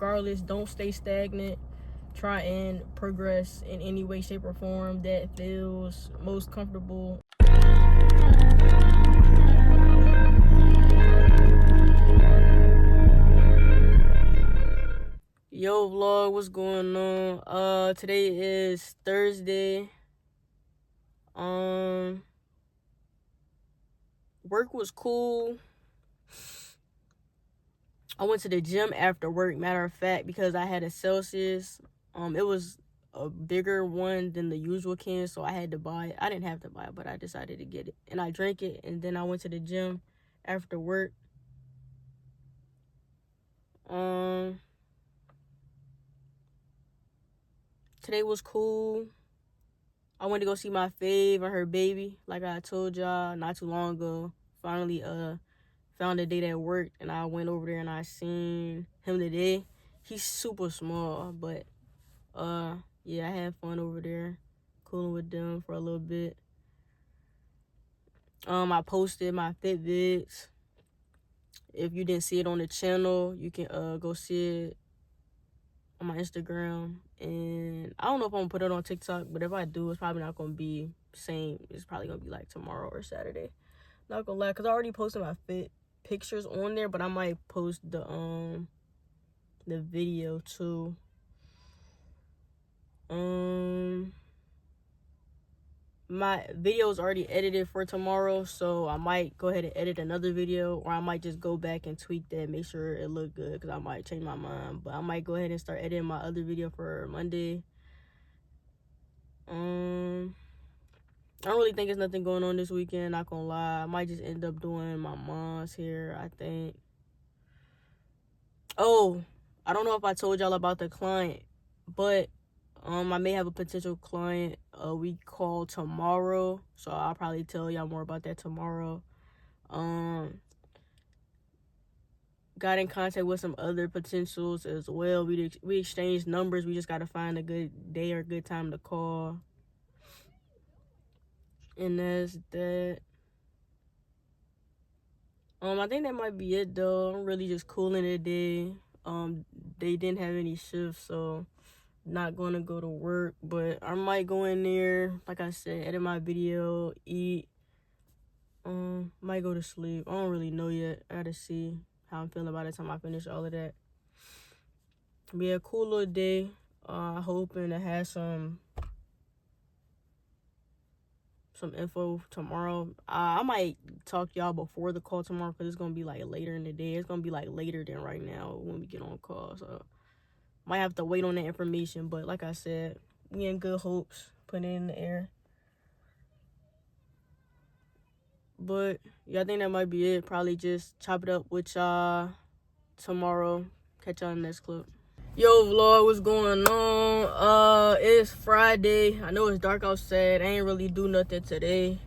regardless, don't stay stagnant. Try and progress in any way, shape, or form that feels most comfortable. Yo vlog, what's going on? Today is Thursday. Work was cool. I went to the gym after work, matter of fact, because I had a Celsius. It was a bigger one than the usual can, so I had to buy it. I didn't have to buy it, but I decided to get it. And I drank it, and then I went to the gym after work. Today was cool. I went to go see my fave and her baby, like I told y'all not too long ago. Finally, found a date at work, and I went over there and I seen him today. He's super small, but yeah, I had fun over there, cooling with them for a little bit. I posted my fit vids. If you didn't see it on the channel, you can go see it on my Instagram. And I don't know if I'm gonna put it on TikTok, but if I do, it's probably not gonna be same. It's probably gonna be like tomorrow or Saturday. Not gonna lie, because I already posted my fit pictures on there, but I might post the video too. My video is already edited for tomorrow, so I might go ahead and edit another video, or I might just go back and tweak that, make sure it look good, because I might change my mind. But I might go ahead and start editing my other video for Monday. I don't really think there's nothing going on this weekend, not gonna lie. I might just end up doing my mom's hair, I think. Oh, I don't know if I told y'all about the client, but I may have a potential client we call tomorrow, so I'll probably tell y'all more about that tomorrow. Got in contact with some other potentials as well. We exchanged numbers. We just gotta find a good day or good time to call. And that's that. I think that might be it though. I'm really just cooling today. They didn't have any shifts, so not gonna go to work, but I might go in there, like I said, edit my video, eat, might go to sleep. I don't really know yet. I gotta see how I'm feeling by the time I finish all of that. Be a cool little day. Hoping to have some info tomorrow. I might talk to y'all before the call tomorrow, because it's gonna be like later in the day. It's gonna be like later than right now when we get on call, so might have to wait on that information. But like I said, we in good hopes. Put it in the air. But yeah, I think that might be it. Probably just chop it up with y'all tomorrow. Catch y'all in the next clip. Yo vlog, what's going on? It's Friday. I know it's dark outside. I ain't really do nothing today.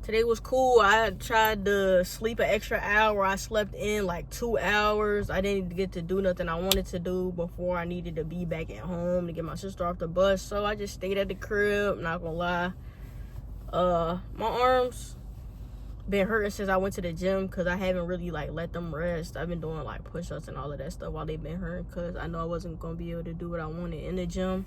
Today was cool. I tried to sleep an extra hour. I slept in like 2 hours. I didn't get to do nothing I wanted to do before I needed to be back at home to get my sister off the bus. So I just stayed at the crib, not gonna lie. My arms been hurting since I went to the gym, because I haven't really like let them rest. I've been doing like push-ups and all of that stuff while they've been hurting, because I know I wasn't gonna be able to do what I wanted in the gym.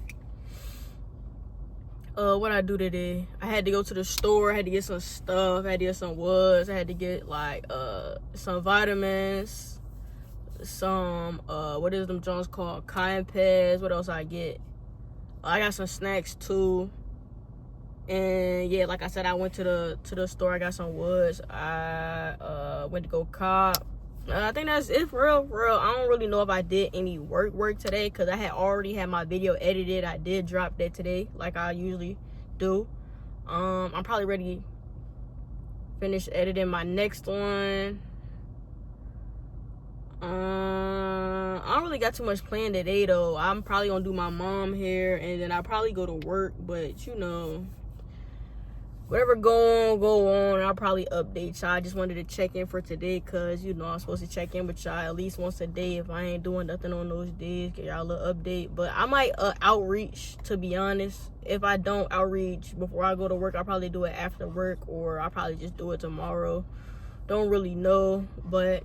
What I do today, I had to go to the store. I had to get some stuff. I had to get some woods. I had to get like some vitamins, some what is them Jones called, cotton pads. What else I get? I got some snacks too. And yeah, like I said, I went to the store. I got some woods. I went to go cop. I think that's it for real. I don't really know if I did any work today, because I had already had my video edited. I did drop that today, like I usually do. I'm probably ready to finish editing my next one. I don't really got too much planned today though. I'm probably gonna do my mom hair, and then I'll probably go to work. But you know, whatever go on, I'll probably update y'all. I just wanted to check in for today, because you know I'm supposed to check in with y'all at least once a day. If I ain't doing nothing on those days, get y'all a little update. But I might outreach, to be honest. If I don't outreach before I go to work, I'll probably do it after work, or I'll probably just do it tomorrow. Don't really know, but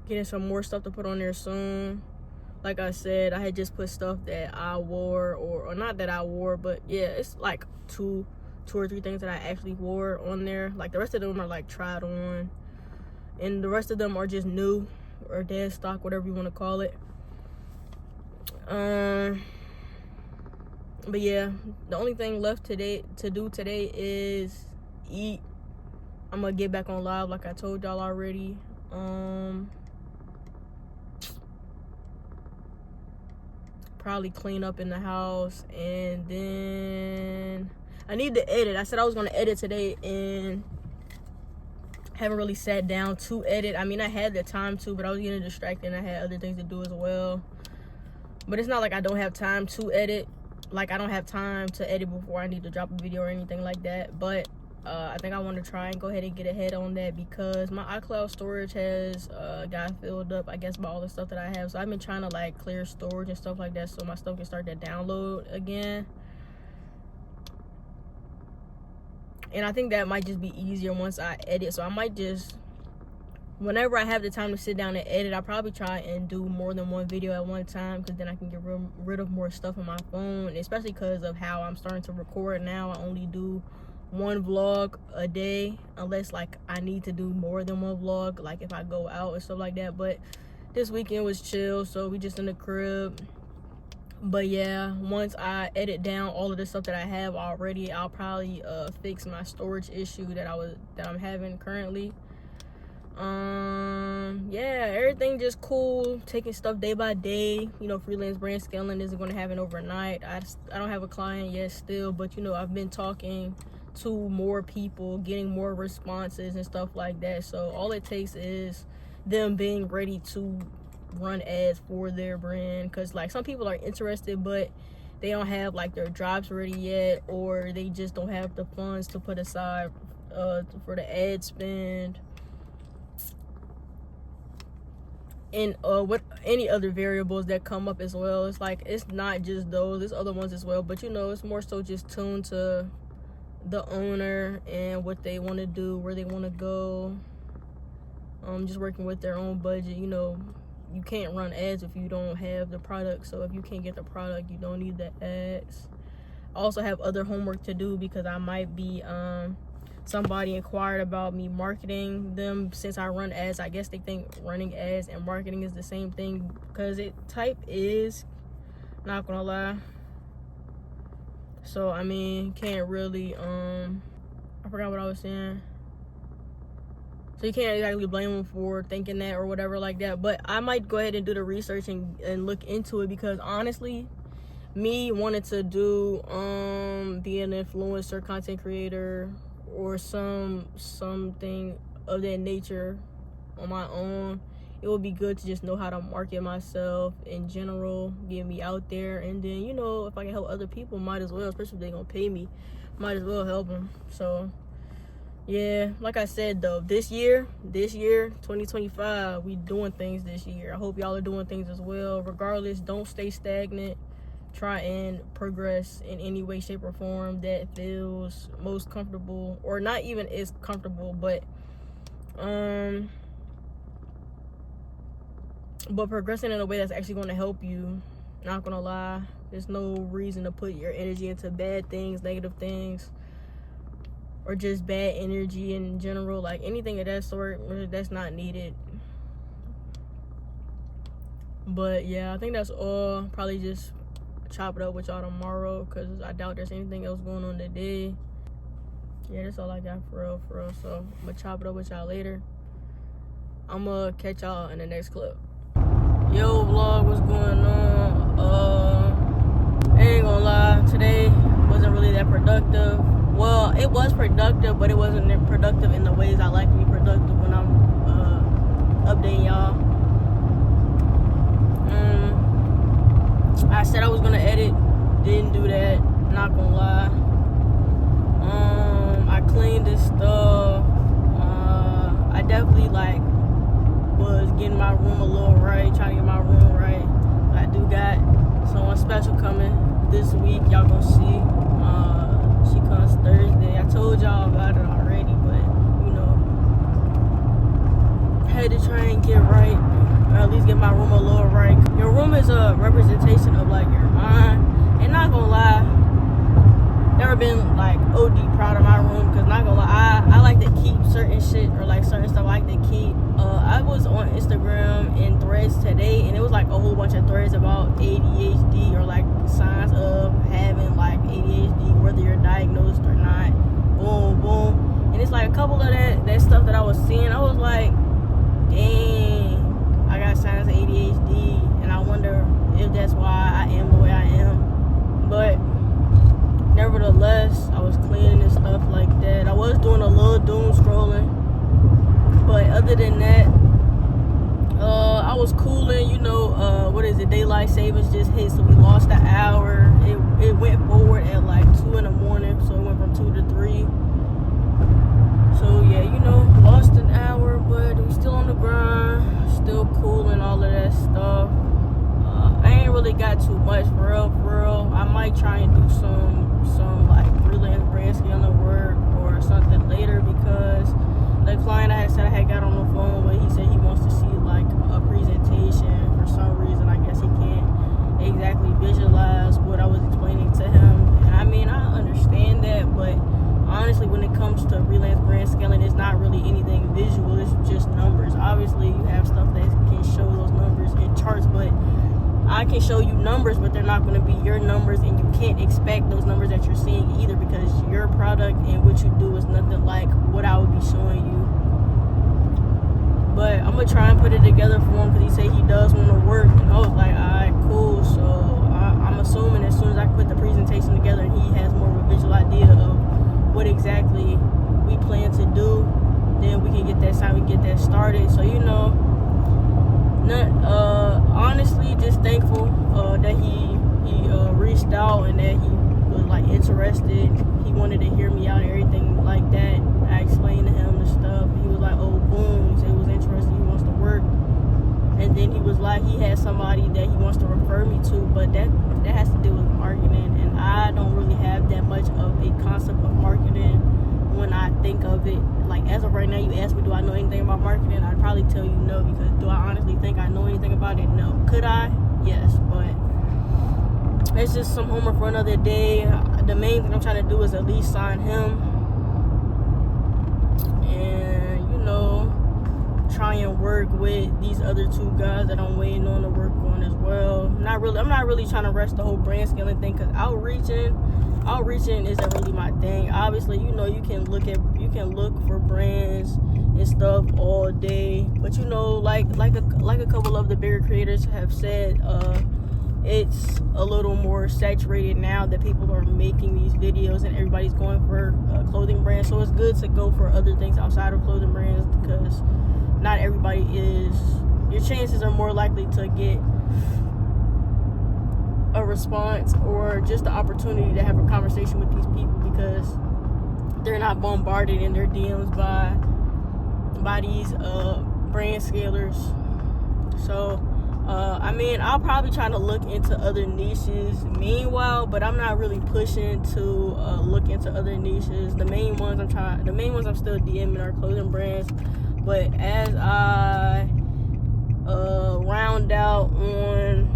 getting some more stuff to put on there soon. Like I said, I had just put stuff that I wore, or not that I wore, but yeah, it's like two or three things that I actually wore on there. Like the rest of them are like tried on, and the rest of them are just new or dead stock, whatever you want to call it. But yeah, the only thing left to do today is eat. I'm gonna get back on live like I told y'all already. Probably clean up in the house, and then I need to edit. I said I was gonna edit today and haven't really sat down to edit. I mean, I had the time to, but I was getting distracted and I had other things to do as well. But it's not like I don't have time to edit. Like, I don't have time to edit before I need to drop a video or anything like that. But I think I want to try and go ahead and get ahead on that, because my iCloud storage has got filled up, I guess, by all the stuff that I have. So I've been trying to like clear storage and stuff like that, so my stuff can start to download again. And I think that might just be easier once I edit. So I might just, whenever I have the time to sit down and edit, I'll probably try and do more than one video at one time, because then I can get rid of more stuff on my phone, especially because of how I'm starting to record now. I only do one vlog a day, unless like I need to do more than one vlog, like if I go out and stuff like that. But this weekend was chill, so we just in the crib. But yeah, once I edit down all of the stuff that I have already, I'll probably fix my storage issue that I'm having currently. Yeah, everything just cool, taking stuff day by day. You know, freelance brand scaling isn't going to happen overnight. I don't have a client yet still, but you know, I've been talking to more people, getting more responses and stuff like that. So all it takes is them being ready to run ads for their brand, because like some people are interested, but they don't have like their drops ready yet, or they just don't have the funds to put aside for the ad spend, and what any other variables that come up as well. It's like, it's not just those, there's other ones as well, but you know, it's more so just tuned to the owner and what they want to do, where they want to go. Just working with their own budget. You know, you can't run ads if you don't have the product, so if you can't get the product, you don't need the ads. I also have other homework to do, because I might be somebody inquired about me marketing them. Since I run ads, I guess they think running ads and marketing is the same thing, because type is, not gonna lie. So I mean, can't really I forgot what I was saying. So you can't exactly blame them for thinking that or whatever like that. But I might go ahead and do the research and look into it, because honestly, me wanting to do be an influencer, content creator, or something of that nature on my own, it would be good to just know how to market myself in general, get me out there, and then, you know, if I can help other people, might as well, especially if they're gonna pay me, might as well help them. So yeah, like I said though, this year 2025, we doing things this year. I hope y'all are doing things as well. Regardless, don't stay stagnant. Try and progress in any way, shape, or form that feels most comfortable, or not even is comfortable, but progressing in a way that's actually going to help you. Not gonna lie, there's no reason to put your energy into bad things, negative things, or just bad energy in general. Like anything of that sort, that's not needed. But yeah, I think that's all. Probably just chop it up with y'all tomorrow, because I doubt there's anything else going on today. Yeah, that's all I got for real. So I'm gonna chop it up with y'all later. I'm gonna catch y'all in the next clip. Yo vlog, what's going on? I ain't gonna lie, today wasn't really that productive. Well, it was productive, but it wasn't productive in the ways I like to be productive when I'm updating y'all. I said I was gonna edit, didn't do that, not gonna lie. I cleaned this stuff. I definitely was getting my room a little right, trying to get my room right. I do got someone special coming this week, y'all gonna see. She comes Thursday. I told y'all about it already, but you know, had to try and get right. my room a little right. Your room is a representation of like your mind. And not gonna lie, never been like OD proud of my room, because not gonna lie, I like to keep certain shit, or like certain stuff I like to keep. I was on Instagram and Threads today, and it was like a whole bunch of threads about ADHD, or like signs of having like ADHD, whether you're diagnosed or not. Boom, boom. And it's like a couple of that stuff that I was seeing. I was like, dang, I got signs of ADHD, and I wonder if that's why I am the way I am. But nevertheless, I was cleaning and stuff like that. I was doing a little doom scrolling, but other than that, I was cooling. Daylight savings just hit, so we lost an hour. It went forward at like 2 in the morning, so it went from 2 to 3. So yeah, lost an hour, but we still on the grind, still cool and all of that stuff. I ain't really got too much for real. I might try and do some like freelance brand scaling work or something later, because the client I had got on the phone with, he said he wants to see like a presentation. For some reason, I guess he can't exactly visualize what I was explaining to him. And I mean, I understand that, but honestly, when it comes to freelance brand scaling, it's not really anything visual. It's just numbers. Obviously, you have stuff that can show those numbers in charts, but I can show you numbers, but they're not going to be your numbers, and you can't expect those numbers that you're seeing either, because your product and what you do is nothing like what I would be showing you. But I'm going to try and put it together for him, because he said he does want to work, and I was like, alright, cool. So I'm assuming as soon as I put the presentation together and he has more of a visual idea of what exactly we plan to do, then we can get that signed, we can get that started. So honestly, just thankful that he reached out and that he was like interested. He wanted to hear me out and everything like that. I explained to him the stuff. He was like, oh, boom. So he was interested. He wants to work. And then he was like, he has somebody that he wants to refer me to, but that has to do with marketing, and I don't really have that much of a concept of marketing when I think of it. Like, as of right now, you ask me, do I know anything about marketing? I'd probably tell you no, because do I honestly think I know anything about it? No. Could I? Yes, but it's just some homework for another day. The main thing I'm trying to do is at least sign him, and try and work with these other 2 guys that I'm waiting on to work on as well. I'm not really trying to rush the whole brand scaling thing, because outreaching isn't really my thing. Obviously, you can look for brands and stuff all day, but like a couple of the bigger creators have said, it's a little more saturated now that people are making these videos and everybody's going for clothing brands. So it's good to go for other things outside of clothing brands, because not everybody is. Your chances are more likely to get a response or just the opportunity to have a conversation with these people, because they're not bombarded in their DMs by these brand scalers. So I'll probably try to look into other niches meanwhile, but I'm not really pushing to look into other niches. The main ones I'm still DMing are clothing brands. But as I round out on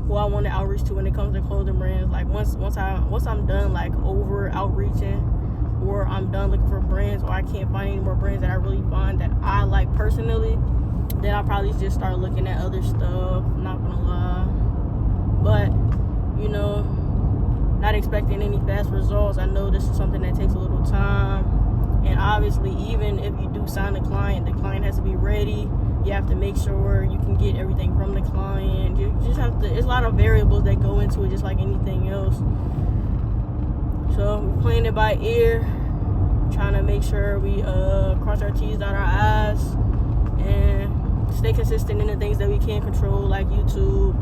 who I want to outreach to when it comes to clothing brands, like once I'm done like over outreaching, or I'm done looking for brands, or I can't find any more brands that I really find that I like personally, then I'll probably just start looking at other stuff. I'm not gonna lie, but not expecting any fast results. I know this is something that takes a little time. And obviously, even if you do sign the client has to be ready. You have to make sure you can get everything from the client. You just have to, it's a lot of variables that go into it, just like anything else. So we're playing it by ear, trying to make sure we cross our T's, dot our I's, and stay consistent in the things that we can't control, like YouTube.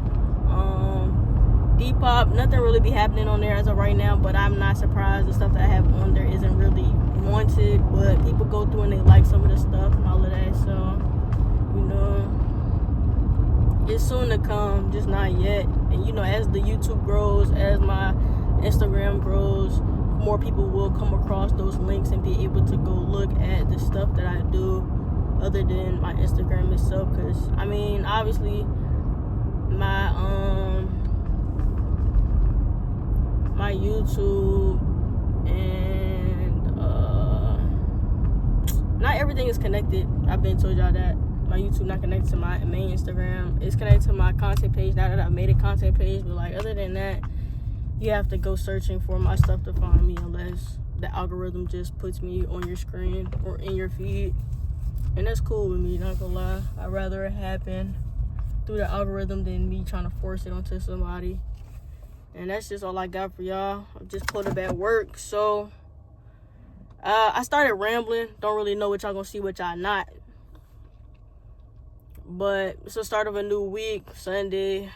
Depop, nothing really be happening on there as of right now, but I'm not surprised the stuff that I have on there isn't really wanted, but people go through and they like some of the stuff and all of that, so it's soon to come, just not yet. And as the YouTube grows, as my Instagram grows, more people will come across those links and be able to go look at the stuff that I do. other than my Instagram itself, because I mean, obviously my my YouTube and not everything is connected. I've been told y'all that my YouTube not connected to my main Instagram. It's connected to my content page now that I made a content page, but like other than that, you have to go searching for my stuff to find me, unless the algorithm just puts me on your screen or in your feed. And that's cool with me, not gonna lie. I'd rather it happen through the algorithm than me trying to force it onto somebody. And that's just all I got for y'all. I just pulled up at work, so I started rambling. Don't really know what y'all gonna see, what y'all not. But it's the start of a new week, Sunday.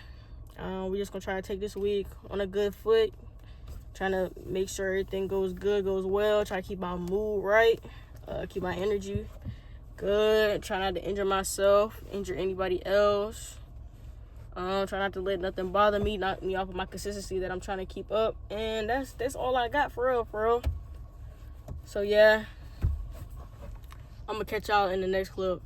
We just gonna try to take this week on a good foot. Trying to make sure everything goes good, goes well. Try to keep my mood right. Keep my energy good. Try not to injure myself, injure anybody else. Try not to let nothing bother me, knock me off of my consistency that I'm trying to keep up. And that's all I got for real. So yeah, I'm gonna catch y'all in the next clip.